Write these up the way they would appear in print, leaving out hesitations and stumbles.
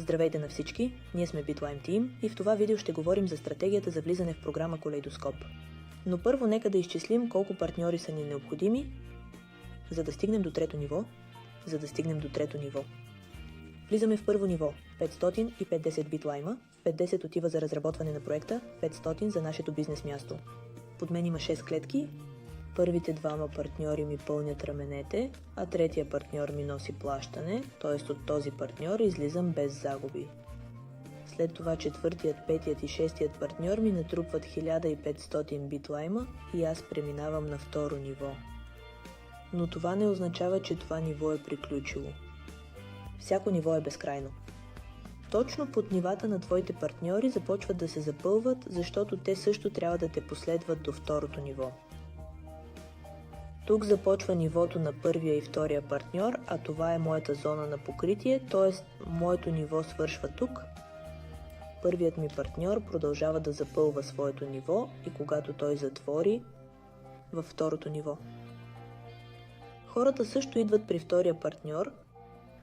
Здравейте на всички, ние сме Bitline Team и в това видео ще говорим за стратегията за влизане в програма Колейдоскоп. Но първо нека да изчислим колко партньори са ни необходими, за да стигнем до трето ниво. Влизаме в първо ниво, 550 битлайма, 50 отива за разработване на проекта, 500 за нашето бизнес място. Под мен има 6 клетки, първите двама партньори ми пълнят раменете, а третия партньор ми носи плащане, т.е. от този партньор излизам без загуби. След това четвъртият, петият и шестият партньор ми натрупват 1500 битлайма и аз преминавам на второ ниво. Но това не означава, че това ниво е приключило. Всяко ниво е безкрайно. Точно под нивата на твоите партньори започват да се запълват, защото те също трябва да те последват до второто ниво. Тук започва нивото на първия и втория партньор, а това е моята зона на покритие, т.е. моето ниво свършва тук. Първият ми партньор продължава да запълва своето ниво и когато той затвори, във второто ниво. Хората също идват при втория партньор,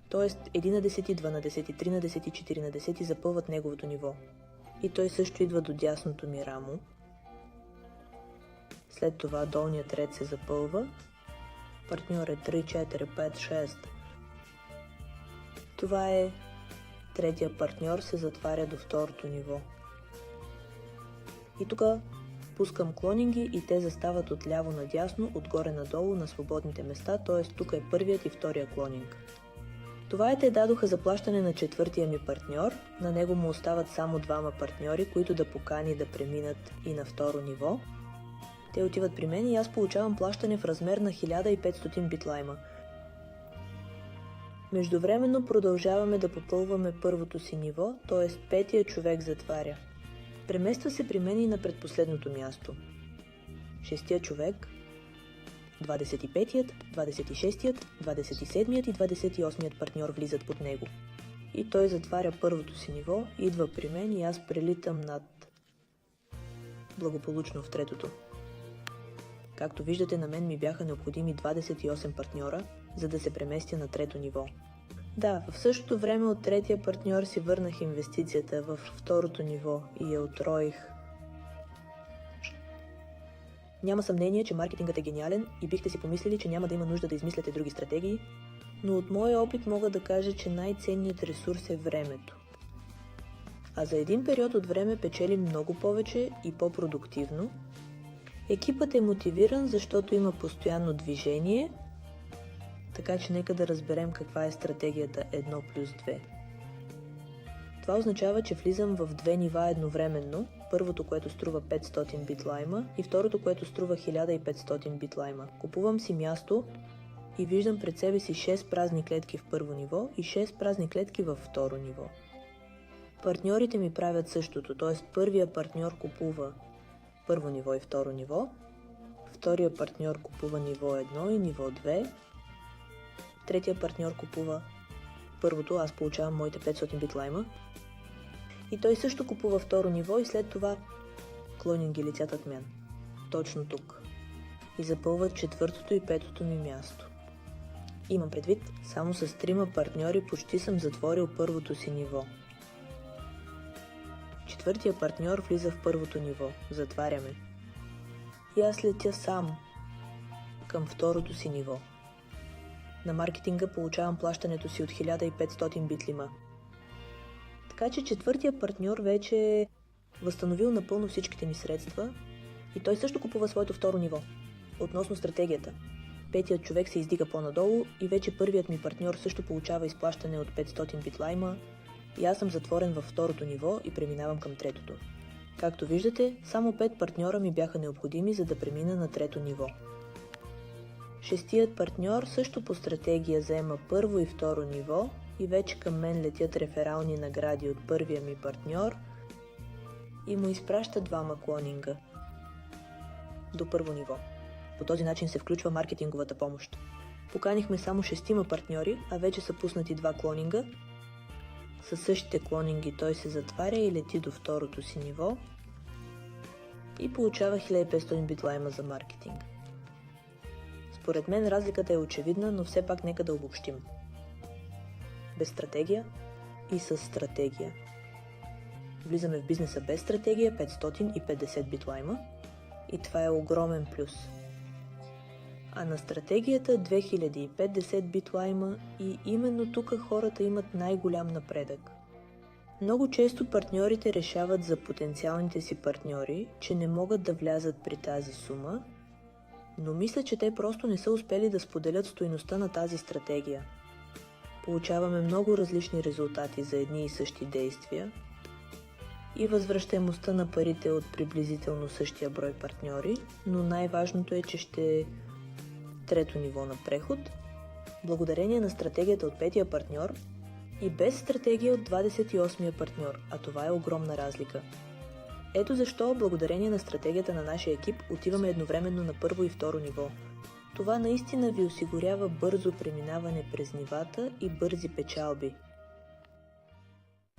т.е. 1 на 10, 2 на 10, 3 на 10, 4 на 10 запълват неговото ниво. И той също идва до дясното ми рамо. След това долният ред се запълва. Партньор е 3, 4, 5, 6. Това е третия партньор се затваря до второто ниво. И тук пускам клонинги и те застават от ляво надясно, отгоре надолу на свободните места, т.е. тук е първият и втория клонинг. Това те дадоха заплащане на четвъртия ми партньор, на него му остават само двама партньори, които да покани да преминат и на второ ниво. Те отиват при мен и аз получавам плащане в размер на 1500 битлайма. Междувременно продължаваме да попълваме първото си ниво, т.е. петия човек затваря. Премества се при мен и на предпоследното място. Шестия човек, 25-ият, 26-ият, 27-ият и 28-ият партньор влизат под него. И той затваря първото си ниво, идва при мен и аз прелитам над благополучно в третото. Както виждате, на мен ми бяха необходими 28 партньора, за да се преместя на трето ниво. Да, в същото време от третия партньор си върнах инвестицията в второто ниво и я утроих. Няма съмнение, че маркетингът е гениален и бихте си помислили, че няма да има нужда да измисляте други стратегии, но от моя опит мога да кажа, че най-ценният ресурс е времето. А за един период от време печелим много повече и по-продуктивно. Екипът е мотивиран, защото има постоянно движение, така че нека да разберем каква е стратегията 1+2. Това означава, че влизам в две нива едновременно, първото, което струва 500 битлайма и второто, което струва 1500 битлайма. Купувам си място и виждам пред себе си 6 празни клетки в първо ниво и 6 празни клетки във второ ниво. Партньорите ми правят същото, т.е. първия партньор купува първо ниво и второ ниво, втория партньор купува ниво 1 и ниво 2, третия партньор купува първото, аз получавам моите 500 битлайма, и той също купува второ ниво и след това клонинги летят от мен, точно тук, и запълват четвъртото и петото ми място. Имам предвид, само с 3 партньори почти съм затворил първото си ниво. Четвъртия партньор влиза в първото ниво, затваряме. И аз летя сам към второто си ниво. На маркетинга получавам плащането си от 1500 битлима. Така че четвъртия партньор вече е възстановил напълно всичките ми средства и той също купува своето второ ниво. Относно стратегията, петият човек се издига по-надолу и вече първият ми партньор също получава изплащане от 500 битлайма и аз съм затворен във второто ниво и преминавам към третото. Както виждате, само 5 партньора ми бяха необходими, за да премина на трето ниво. Шестият партньор също по стратегия заема първо и второ ниво и вече към мен летят реферални награди от първия ми партньор и му изпраща двама клонинга до първо ниво. По този начин се включва маркетинговата помощ. Поканихме само 6 партньори, а вече са пуснати 2 клонинга. Със същите клонинги той се затваря и лети до второто си ниво и получава 1500 битлайма за маркетинг. Според мен разликата е очевидна, но все пак нека да обобщим. Без стратегия, и с стратегия. Влизаме в бизнеса без стратегия 550 битлайма и това е огромен плюс. А на стратегията 2050 битлайма и именно тук хората имат най-голям напредък. Много често партньорите решават за потенциалните си партньори, че не могат да влязат при тази сума, но мисля, че те просто не са успели да споделят стойността на тази стратегия. Получаваме много различни резултати за едни и същи действия и възвръщаемостта на парите от приблизително същия брой партньори, но най-важното е, че ще е трето ниво на преход, благодарение на стратегията от 5-я партньор и без стратегия от 28-я партньор, а това е огромна разлика. Ето защо, благодарение на стратегията на нашия екип, отиваме едновременно на първо и второ ниво. Това наистина ви осигурява бързо преминаване през нивата и бързи печалби.